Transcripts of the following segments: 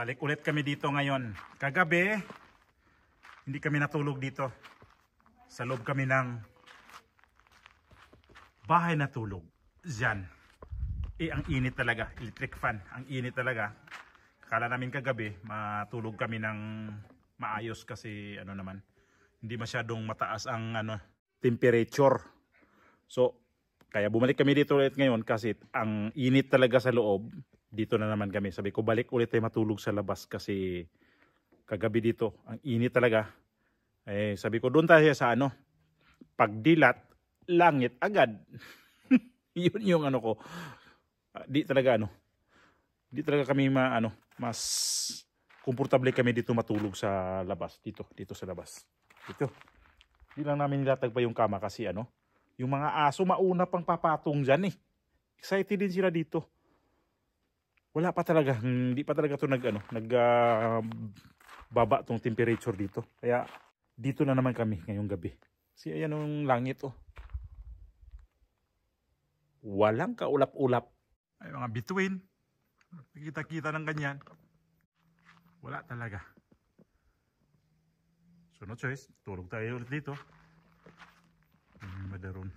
Balik ulit kami dito ngayon. Kagabi, hindi kami natulog dito. Sa loob kami ng bahay na tulog. Diyan. Ang init talaga. Electric fan. Ang init talaga. Kala namin kagabi, matulog kami ng maayos kasi ano naman, hindi masyadong mataas ang temperature. So, kaya bumalik kami dito ulit ngayon kasi ang init talaga sa loob. Dito na naman kami. Sabi ko, balik ulit tayo matulog sa labas kasi kagabi dito, ang init talaga. Eh, sabi ko, doon tayo sa pagdilat, langit agad. Yun yung ko. Di talaga kami mas komportable kami dito matulog sa labas. Dito sa labas. Dito. Di lang namin nilatag pa yung kama kasi yung mga aso mauna pang papatong dyan eh. Excited din sila dito. Wala pa talaga, hindi pa talaga ito baba tong temperature dito. Kaya dito na naman kami ngayong gabi. Kasi ayan yung langit oh. Walang kaulap-ulap. Ay mga bituin. Kita-kita ng ganyan. Wala talaga. So no choice, tulog tayo ulit dito. Madaron.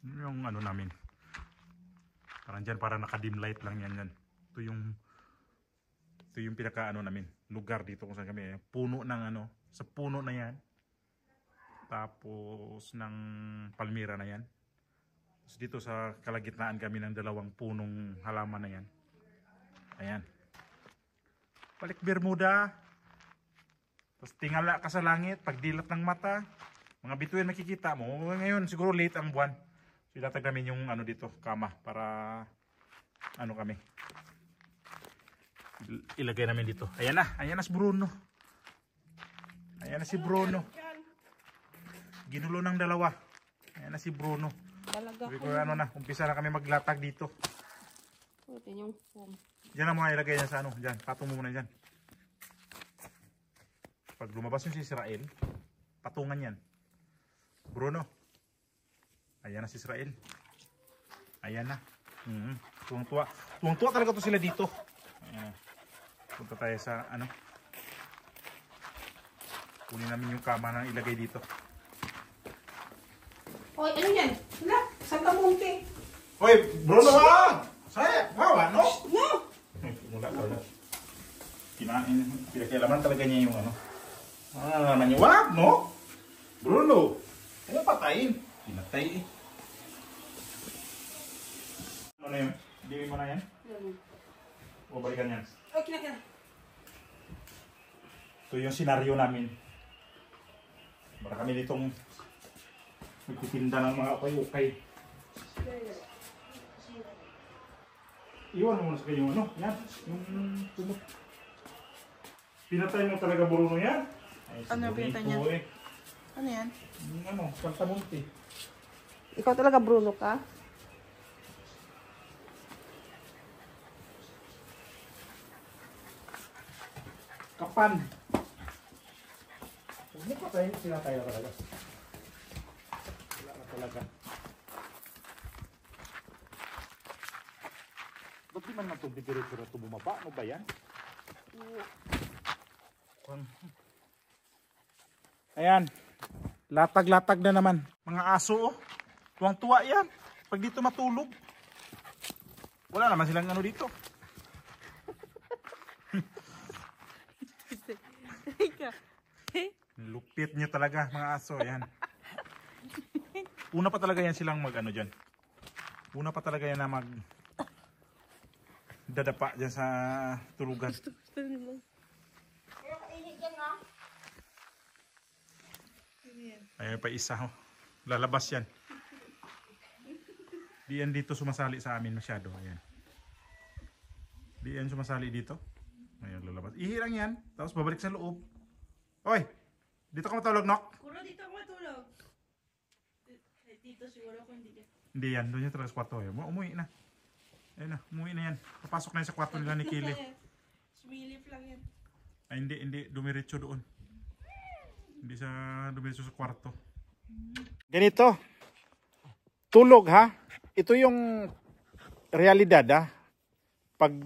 Yung namin. Parang dyan, parang naka-dim light lang yan. Ito yung pinaka namin. Lugar dito kung saan kami. Puno ng sa puno na yan. Tapos ng palmira na yan. Tapos dito sa kalagitnaan kami ng dalawang punong halaman na yan. Ayan. Balik Bermuda. Tapos tingala ka sa langit. Pagdilat ng mata. Mga bituin makikita mo. Ngayon siguro late ang buwan. So ilatag namin yung dito, kama para kami. Ilagay namin dito. Ayan na si Bruno. Ayan na si Bruno. Ginulo ng dalawa. Ayan na si Bruno. Sabi ko umpisa na kami maglatag dito. Yung foam. Diyan na mga ilagay niya sa diyan, patong mo muna diyan. Pag lumabas yung si Israel, patungan yan. Bruno. Ayan na si Israel. Ayan na. Tuwang-tuwa. Tuwang-tuwa talaga to sila dito. Ayan. Punta tayo sa kunin namin yung kama na ilagay dito. Hoy, ano yan? Wala, Santa Monte. Hoy, Bruno ha! Saya, wawa, no? No! Wala talaga. Pinakialaman talaga niya yung naman niya. Wag, no? Bruno! Ano patayin? Pinatay eh. Ano yun? Diwi mo na yan? O balikan yan? Okay na. Ito yung senaryo namin. Para kami ditong magtitinda ng mga ukay-ukay. Iwan mo na sa kayo yan. Yung tumot. Pinatay mo talaga Bruno yan? Ay, ano pinatay niya? Eh. Ano yan? Santa Monte. Ikaw talaga Bruno ka? Kapan. Huwag mo patayin, sinatay na talaga. Wala na talaga. Ba't di man na itong bitiritso na ito bumaba? Ano ba yan? Ayan. Latag-latag na naman. Mga aso oh. Tuwang-tuwa yan. Pag dito matulog. Wala naman silang dito. Lupit nyo talaga mga aso. Ayan. Una pa talaga yan silang dyan. Una pa talaga yan na dadapa dyan sa tulugan. Ayan pa isa ho. Lalabas yan. Di yan dito sumasali sa amin masyado. Ayan. Di yan sumasali dito. Ayan lalabas. Ihirang yan. Tapos babalik sa loob. Oy! Dito ka matulog, Nok? Kuro dito ako matulog. Dito siguro kung hindi ka. Hindi yan. Doon yung talaga sa kwarto. Umuwi na. Ayun na. Umuwi na yan. Papasok na yan sa kwarto nila ni Kili. Sumilip lang yan. Ay hindi. Dumiretso doon. Hindi siya dumiretso sa kwarto. Ganito. Tulog ha. Ito yung realidad ha. Pag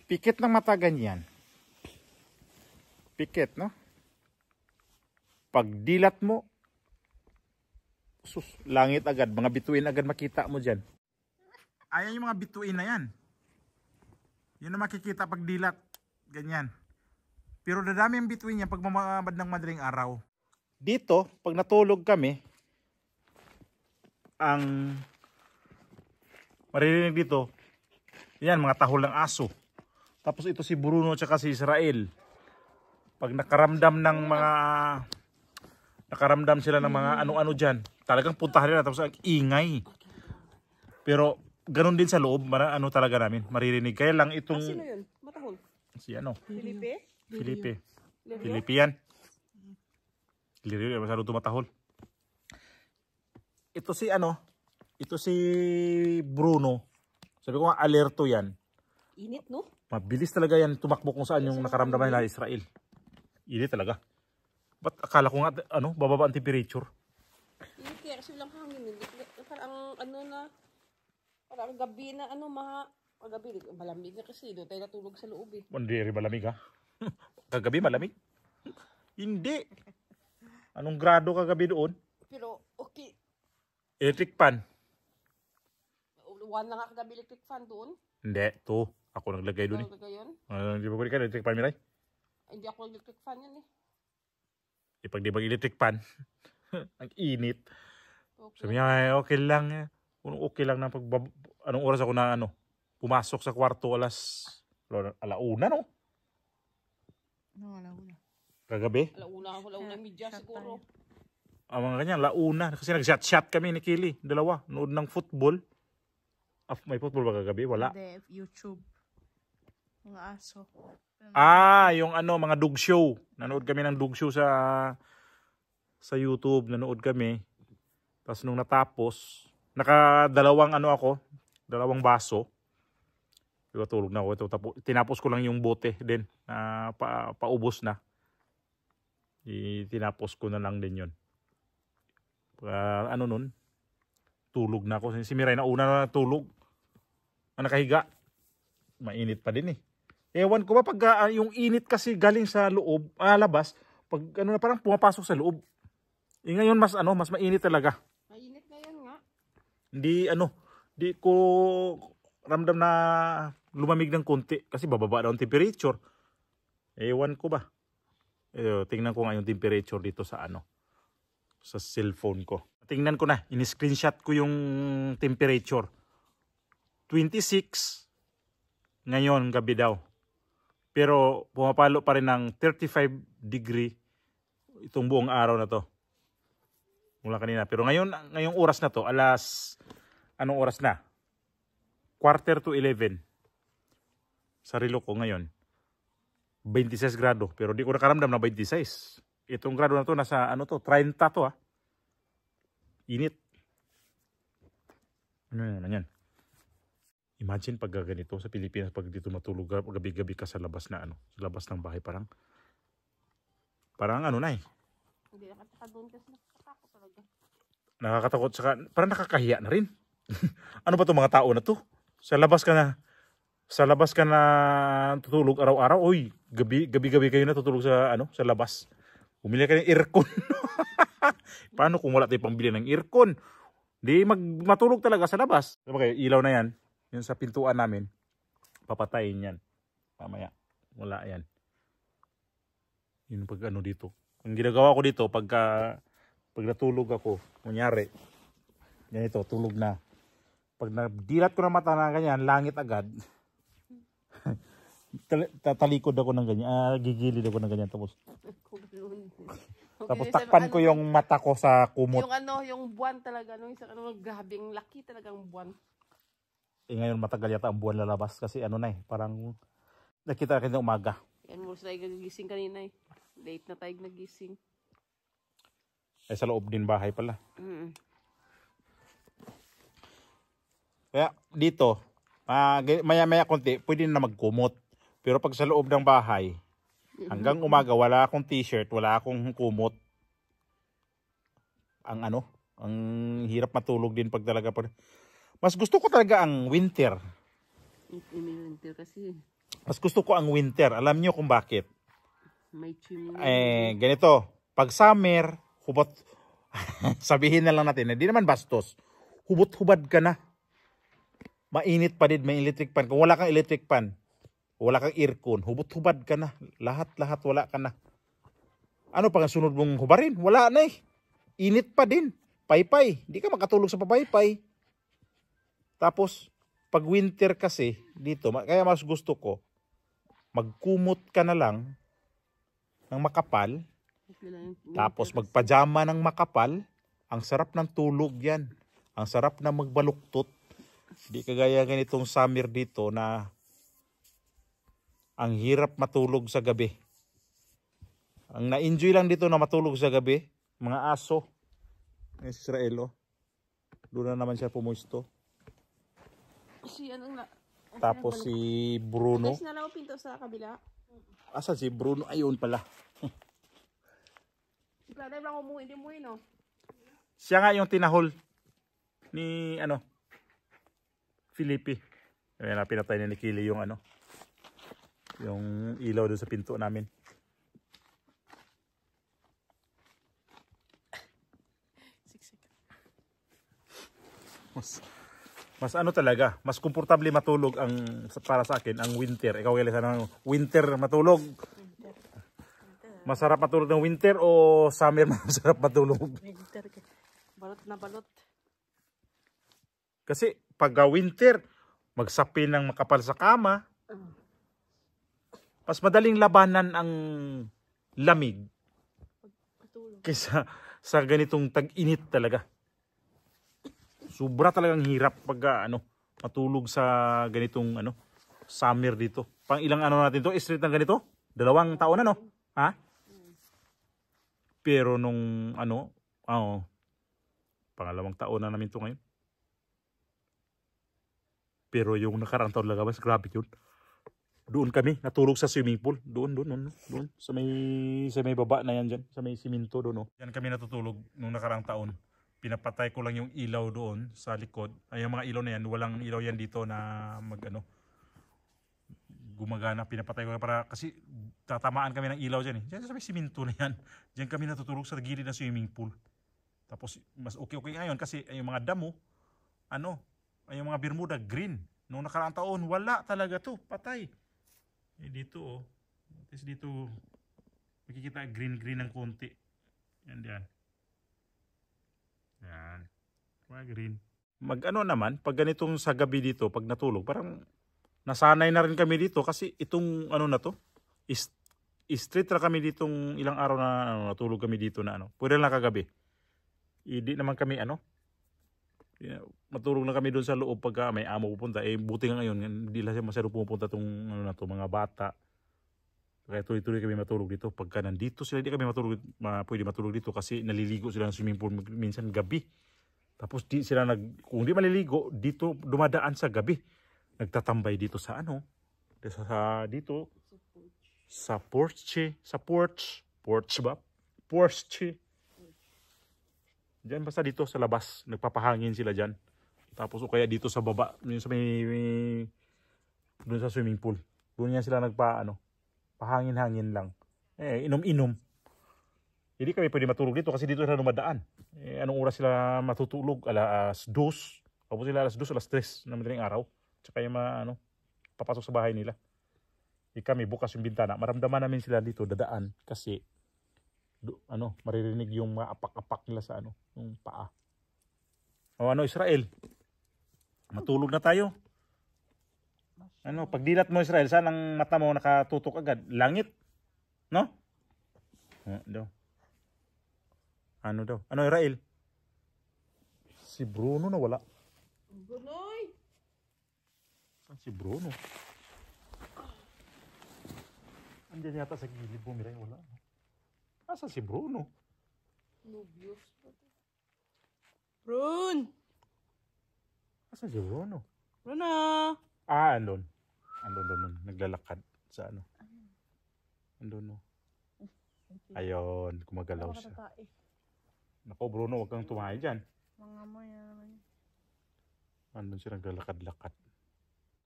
Pikit ng mata ganyan. Pikit, no? Pag dilat mo, sus, langit agad. Mga bituin agad makita mo dyan. Ayan yung mga bituin na yan. Yun na makikita pag dilat. Ganyan. Pero dadami yung bituin niya pag mamamad ng madaling araw. Dito, pag natulog kami, ang maririnig dito, yan, mga tahol ng aso. Tapos ito si Bruno at si Israel. Pag nakaramdam sila ng mga ano-ano dyan, talagang puntahan nila. Tapos ang ingay. Pero ganun din sa loob, ano talaga namin, maririnig. Kaya lang itong... Sino yun? Matahol? Si ano? Felipe? Felipe yan. Lirio, masyado tumatahol. Ito si ano? Ito si Bruno. Sabi ko nga, alerto yan. Init, no? Mabilis talaga yan tumakbo kung saan yung nakaramdaman nila Israel. Init talaga. Ba't akala ko nga, bababa ang temperature? Init kaya kasi walang hangin. Parang parang gabi na gabi, malamig na kasi. Doon tayo natulog sa loob eh. Hindi malamig ha? Kagabi malamig? Hindi. Anong grado kagabi doon? Pero okay. Electric fan. One na nga kagabi electric fan doon. Hindi, to. Ako naglagay doon eh. Hindi ba pwede ka electric fan, Miray? Hindi ako electric fan yan eh. Pag di mag-electric fan, ang init. Okay. Sabi niya, okay lang. Okay lang na anong oras ako na pumasok sa kwarto alauna, no? Alauna. Kagabi? Alauna media siguro. Ang mga ganyan, launa. Kasi nag-shot kami ni Kili. Dalawa. Nood ng football. May football ba kagabi? Wala. Hindi, YouTube. Mga aso. Yung mga dog show. Nanood kami ng dog show sa YouTube. Nanood kami. Tapos nung natapos, nakadalawang dalawang baso. Diba, tulog na ako. Tinapos ko lang yung bote din. Paubos na. Tinapos ko na lang din yun. Nun, tulog na ako. Si Miray na una na tulog. Nakahiga. Mainit pa din eh. Ewan ko ba pag yung init kasi galing sa loob, labas, pag parang pumapasok sa loob. Ngayon mas mainit talaga. Mainit ngayon nga. Di ko ramdam na lumamig ng konti kasi bababa daw ang temperature. Ewan ko ba. Tingnan ko nga yung temperature dito sa sa cellphone ko. Tingnan ko na, in-screenshot ko yung temperature. 26 ngayon gabi daw. Pero pumapalo pa rin ng 35 degree itong buong araw na to. Mula kanina. Pero ngayong oras na to, anong oras na? 11:45. Sa relo ko ngayon, 26 grado. Pero di ko nakaramdam na 26. Itong grado na to, nasa 30 to . Init. Ano yan? Imagine pag ganito sa Pilipinas, pag dito matulog gabi-gabi ka sa labas sa labas ng bahay, parang na eh. Hindi nakataka doon kasi nakakatakot talaga. Nakakatakot, saka parang nakakahiya na rin. Ano ba itong mga tao na to? Sa labas ka na tutulog araw-araw. Oy, gabi-gabi kayo na tutulog sa labas. Bumili ka ng aircon. Paano kung wala tayong pambili ng aircon? Di matulog talaga sa labas. Diba kayo, ilaw na yan. Yung sa pintuan namin, papatayin yan. Mamaya, wala yan. Yun pag dito. Ang ginagawa ko dito, pag natulog ako, kunyari, ganito, tulog na. Pag nadilat ko na mata na ganyan, langit agad. Tatalikod ako ng ganyan. Gigilid ako ng ganyan. Tapos takpan ko yung mata ko sa kumot. Yung buwan talaga. Gabing laki talagang buwan. Ngayon matagal yata ang buwan lalabas. Kasi parang nakita natin ng umaga. Yan mo tayo nagising kanina eh. Late na tayo nagising. Ay sa loob din bahay pala. Kaya dito, maya-maya konti, pwede na magkumot. Pero pag sa loob ng bahay, hanggang umaga, wala akong t-shirt, wala akong kumot. Ang hirap matulog din pag talaga. Mas gusto ko talaga ang winter. Winter kasi. Mas gusto ko ang winter. Alam nyo kung bakit? May chimney. Ganito. Pag summer, hubot. Sabihin na lang natin, hindi naman bastos. Hubot-hubad ka na. Mainit pa din, may electric fan. Kung wala kang electric fan, wala kang aircon, hubot-hubad ka na. Lahat-lahat wala ka na. Ano pang sunod mong hubarin? Wala na eh. Init pa din. Paypay. Hindi ka makatulog sa papaypay. Tapos, pag winter kasi, dito, kaya mas gusto ko, magkumot ka na lang ng makapal, tapos magpajama ng makapal, ang sarap ng tulog yan. Ang sarap na magbaluktot. Hindi kagaya ganitong summer dito na ang hirap matulog sa gabi. Ang na-enjoy lang dito na matulog sa gabi, mga aso. Si Israel, oh. Doon na naman siya pumusto. Si anong na... Tapos si Bruno. Guys, nalaw pinto sa kabila. Asa si Bruno? Ayun pala. Si Clara lang umuwi, hindi umuwi, no? Siya nga yung tinahol ni Felipe. Ayan na, pinatay ni Kili yung yung ilaw doon sa pinto namin. Mas talaga, mas komportable matulog para sa akin ang winter. Ikaw kailan sana winter matulog? Masarap matulog ng winter o summer masarap matulog? Winter. Balot na balot. Kasi pag winter, magsapin ng makapal sa kama. Mas madaling labanan ang lamig kaysa sa ganitong tag-init talaga. Sobra talagang hirap pag matulog sa ganitong summer dito. Pang ilang natin to, street ng ganito? 2 taon na, no? Ha? Pero nung pangalawang taon na namin to ngayon. Pero yung nakarang taon lang, mas grabe yun. Doon kami natulog sa swimming pool. Doon sa may baba na yan dyan, sa may siminto doon, no. Yan kami natutulog nung nakarang taon. Pinapatay ko lang yung ilaw doon sa likod. Ay, yung mga ilaw na yan, walang ilaw yan dito na gumagana. Pinapatay ko para kasi tatamaan kami ng ilaw dyan eh. Diyan sa may siminto na yan. Diyan kami natutulog sa gilid ng swimming pool. Tapos mas okay ngayon kasi yung mga damo, ay yung mga Bermuda green. Nung nakaraang taon, wala talaga to, patay. Eh dito at least dito makikita green ng konti. Yan diyan. Yan. Mga green. Naman, pag ganitong sa gabi dito, pag natulog, parang nasanay na rin kami dito kasi itong na to, street na kami ditong ilang araw na natulog kami dito na pwede lang kagabi. Hindi naman kami matulog na kami doon sa loob pagka may amo pupunta. Eh buti nga ngayon, hindi lang siya masyado pupunta tong mga bata. Kaya tuloy-tuloy kami matulog dito. Pagka nandito sila, hindi kami pwede matulog dito kasi naliligo sila ng swimming pool minsan gabi. Tapos kung di maliligo, dito dumadaan sa gabi. Nagtatambay dito sa dito sa porch ba? Porch. Diyan basta dito sa labas, nagpapahangin sila diyan. Tapos o kaya dito sa baba, sa doon sa swimming pool. Doon yan sila pahangin-hangin lang. Inom-inom. Hindi kami pwede matulog dito kasi dito sila dumadaan. Anong oras sila matutulog? Alas 2. Tapos sila alas 2, alas 3 na madaling araw. Tsaka yung papasok sa bahay nila. Kami bukas yung bintana. Maramdaman namin sila dito dadaan kasi maririnig yung mga apak-apak nila sa yung paa. Israel? Matulog na tayo. Pagdilat mo Israel, saan ang mata mo nakatutok agad? Langit? No? Daw. Daw? Israel? Si Bruno na wala. Brunoy! Saan si Bruno? Andiyan yata sa gilid mo, Miray. Wala. Saan si Bruno? Nubius pa to. Brun! Saan si Bruno? Bruno! Andun. Naglalakad sa Andun, no. Ayun, gumagalaw siya. Nako, Bruno, huwag kang tumahay dyan. Mga mo yan. Andun siya naglalakad-lakad.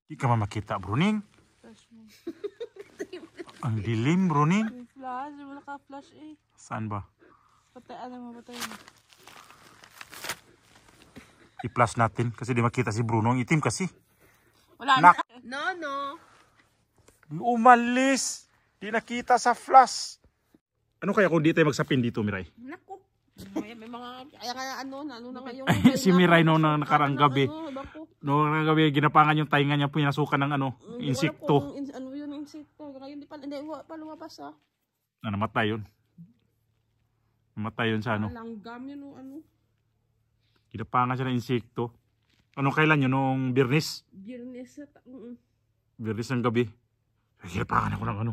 Di ka makita, Bruning. Flash mo. Ang dilim, Ronin. May flash. Wala ka flash eh. Saan ba? Patay, ano mo, patay mo. I-flash natin kasi di makita si Bruno. Ang itim kasi. Wala Nak. No, no. Umalis. Di nakita sa flash. Ano kaya kung di tayo magsapin dito, Miray? Naku. May mga, kaya nga ano na ngayon. Si Miray no na nakarang gabi. Iba ko. No, nakarang gabi ginapangan yung tainga niya pinasukan ng ano, insekto. Ano yun, insekto. Ngayon di pa, hindi pa lumabas ah. Namatay yun. Namatay yun sa ano. Langgam yun o ano. Ginapangan siya ng insekto. Anong kailan yun? Nung Biyernes? Biyernes at Biyernes ng gabi. Ginapangan ako ng ano.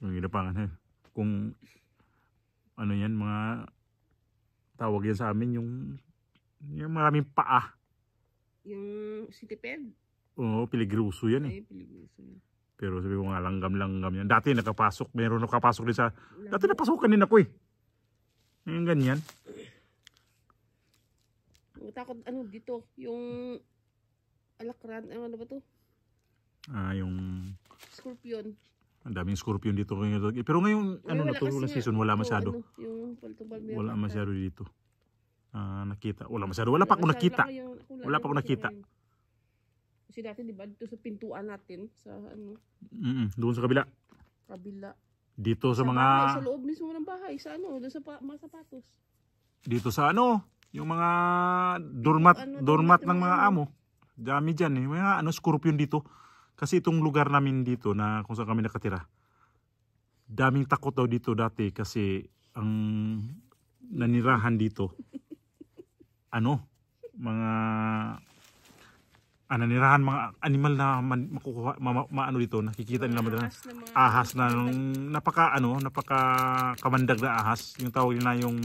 Yung ginapangan. Kung ano yan, mga tawag yan sa amin, yung maraming paa. yung sitiped. Oo, piligruso yan eh. Ay, Pilipinas yun. Pero sabi ko nga, langgam-langgam yan. Dati nakapasok, meron nakapasok din sa... Dati napasukan din ako eh. Yung ganyan. Takot ano dito, yung alakran, ano ba to? Yung... Scorpion. Ang daming scorpion dito. Pero ngayon, ano na to, wala season, wala masyado. Ano, yung paltong-palmera. Wala masyado dito. Nakita. Wala masyado. Wala pa ako nakita. Wala pa ako nakita. Kasi dati di ba dito sa pintuan natin sa ano, Doon sa kabila. kabila. Dito sa mga... bahay, sa loob mismo ng bahay, sa ano, doon sa mga sapatos. Dito sa ano, yung mga doormat ng mga amo. Dami dyan eh. Mga ano, scorpion dito. Kasi itong lugar namin dito na kung saan kami nakatira. Daming takot daw dito dati kasi ang nanirahan dito. Ano, mga nanirahan mga animal na makukuha, ano dito, nakikita nila mga ahas na napaka kamandag na ahas. Yung tawag nila yung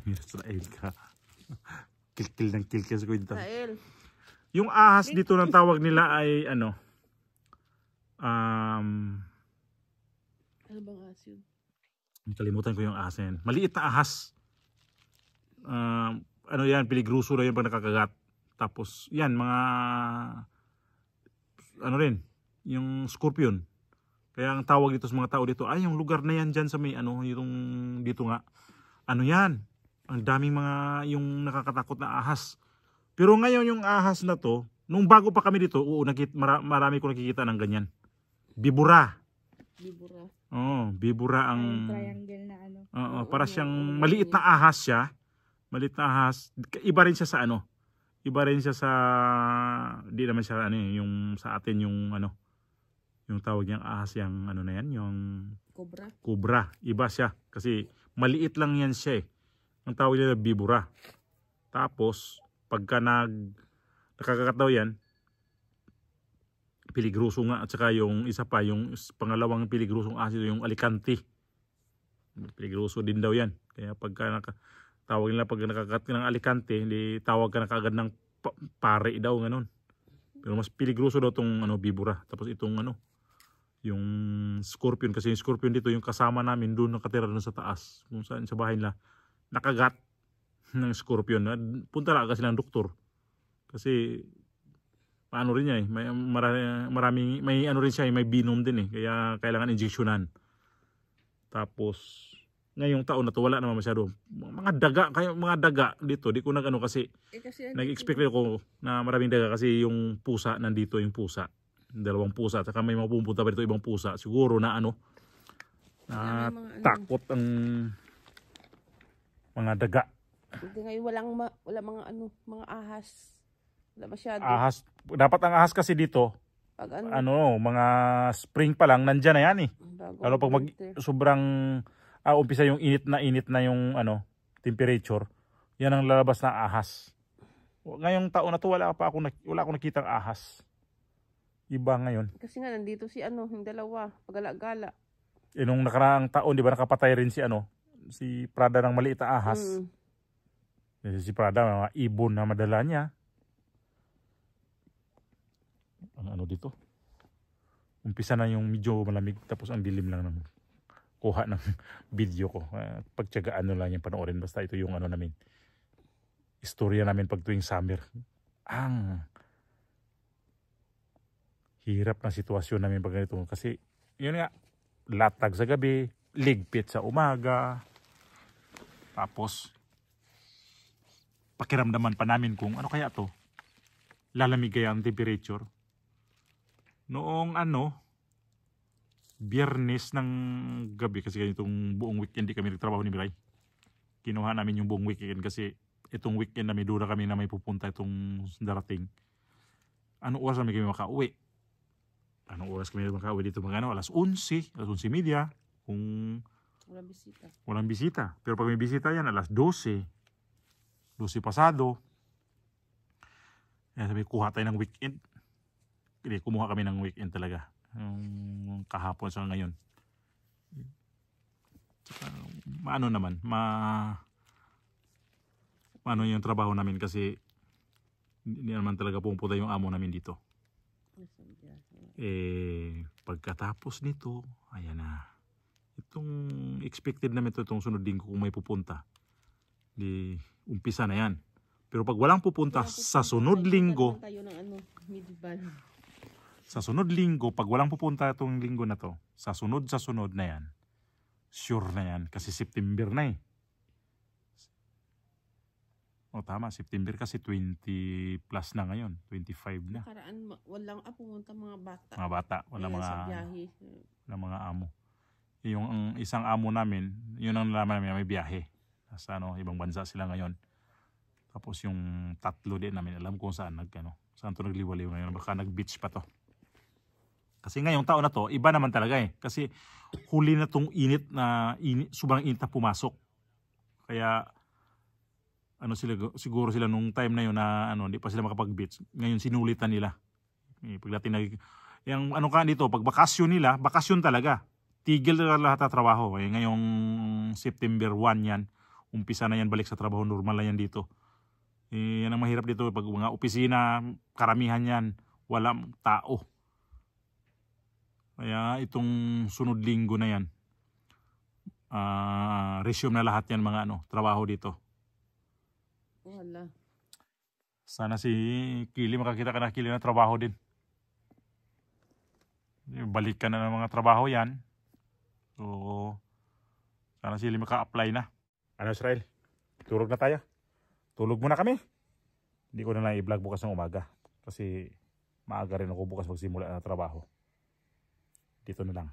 Israel ka. Kilkil ng kilkil sa kwenta. Israel. Yung ahas dito ng tawag nila ay ano? Ano bang ahas yun? Kalimutan ko yung ahas na yan. Maliit na ahas. Ano yan, piligruso na yan pag nakakagat. Tapos yan, mga ano rin, yung scorpion. Kaya ang tawag dito sa mga tao dito, ay yung lugar na yan dyan sa may ano, yung dito nga. Ano yan? Ang daming mga yung nakakatakot na ahas. Pero ngayon yung ahas na to, nung bago pa kami dito, marami ko nakikita ng ganyan. Bibura. Bibura. Oo, bibura ang... Triangle na ano. Oo, para siyang maliit na ahas siya. Maliit na ahas. Iba rin siya sa ano. Iba rin siya sa... Di naman siya ano yung sa atin yung ano. Yung tawag niyang ahas yung ano na yan. Yung... Cobra. Cobra. Iba siya. Kasi maliit lang yan siya eh. Ang tawag nila bibura. Tapos... Pagka nakakagat daw yan, piligruso nga at saka yung isa pa, yung pangalawang piligrusong asid yung alikante. Piligruso din daw yan. Kaya pagka tawag nila pag nakakagat ka ng alikante, hindi tawag ka na kaagad ng pare daw, ganun. Pero mas piligruso daw itong ano, bibura. Tapos itong ano, yung scorpion, kasi yung scorpion dito, yung kasama namin doon nakatira doon sa taas, kung saan sa bahay nila, nakagat ng scorpion. Punta lang kasi ng doktor. Kasi paano rin niya eh. Maraming may ano rin siya, may binom din eh. Kaya kailangan injeksyonan. Tapos ngayong taon na to wala naman masyado. Mga daga dito. Di ko nag-ano kasi nag-expect ako na maraming daga kasi yung pusa nandito, yung pusa. Dalawang pusa. Saka may mapupunta pa dito ibang pusa. Siguro na ano na takot ang mga daga. Hindi ngayon wala mga ano, mga ahas. Wala masyado. Ahas, dapat ang ahas kasi dito, pag mga spring pa lang nandyan na yan eh. Lalo pag sobrang umpisa yung init na yung ano, temperature, yan ang lalabas na ahas. Ngayong taon na to wala akong nakitang ahas. Iba ngayon. Kasi nga nandito si ano, yung dalawa, pagala-gala. Nung nakaraang taon, di ba nakapatay rin si ano, si Prada ng maliit na ahas. Si Prada, mga ibon na madala niya. Ano dito? Umpisa na yung medyo malamig, tapos ang dilim lang ng kuha ng video ko. Pagtiyagaan nyo lang yung panoorin. Basta ito yung ano namin. Istorya namin pag tuwing summer. Ang Hirap na sitwasyon namin pag ganito. Kasi, yun nga, latag sa gabi, ligpit sa umaga. Tapos, pakiramdaman pa namin kung ano kaya to. Lalamig kaya ang temperature. Noong Biyernes ng gabi, kasi ganitong buong weekend di kami nagtrabaho ni Miray. Kinuha namin yung buong weekend kasi itong weekend na may dura kami na may pupunta itong darating. Anong oras namin kami makauwi? Anong oras kami makauwi dito mga alas 11, alas 11:30 kung Walang bisita. walang bisita. Pero pag may bisita yan, alas 12 pasado. Kaya sabi, kuha tayo ng weekend. Hindi, kumuha kami ng weekend talaga. Kahapon sa ngayon. Tsaka, maano naman, maano yung trabaho namin kasi hindi naman talaga pumunta yung amo namin dito. Pagkatapos nito, ayan na. Itong expected namin itong sunod linggo kung may pupunta. Di umpisa na yan. Pero pag walang pupunta sa sunod linggo, pag walang pupunta itong linggo na to, sa sunod na yan, sure na yan kasi September na eh. O tama, September kasi 20 plus na ngayon, 25 na. Karaan, walang pumunta mga bata. Mga bata, wala Ayan, mga sa biyahe. wala mga amo. Yung isang amo namin, yun ang nalaman namin may biyahe. Sa ibang bansa sila ngayon. Tapos yung tatlo din namin, alam kung saan saan to nagliwaliw ngayon, baka nag-beach pa to. Kasi ngayong taon na to, iba naman talaga eh. Kasi huli na tong sobrang init na pumasok. Kaya siguro sila nung time na yun na hindi pa sila makapag-beach. Ngayon sinulitan nila. Pagdating yung dito, pag bakasyon nila, bakasyon talaga. Tigil na lahat ng trabaho. Ngayong September 1 yan, umpisa na yan balik sa trabaho, normal na yan dito. Yan ang mahirap dito, pag mga opisina, karamihan yan, walang tao. Kaya itong sunod linggo na yan, resume na lahat yan mga trabaho dito. Wala. Sana si Kili makakita ka na Kili na trabaho din. Balik ka na ng mga trabaho yan. So, sana si Kili maka-apply na. Israel, tulog na tayo. Tulog muna kami. Hindi ko na lang i-vlog bukas ng umaga. Kasi maaga rin ako bukas magsimula na trabaho. Dito na lang.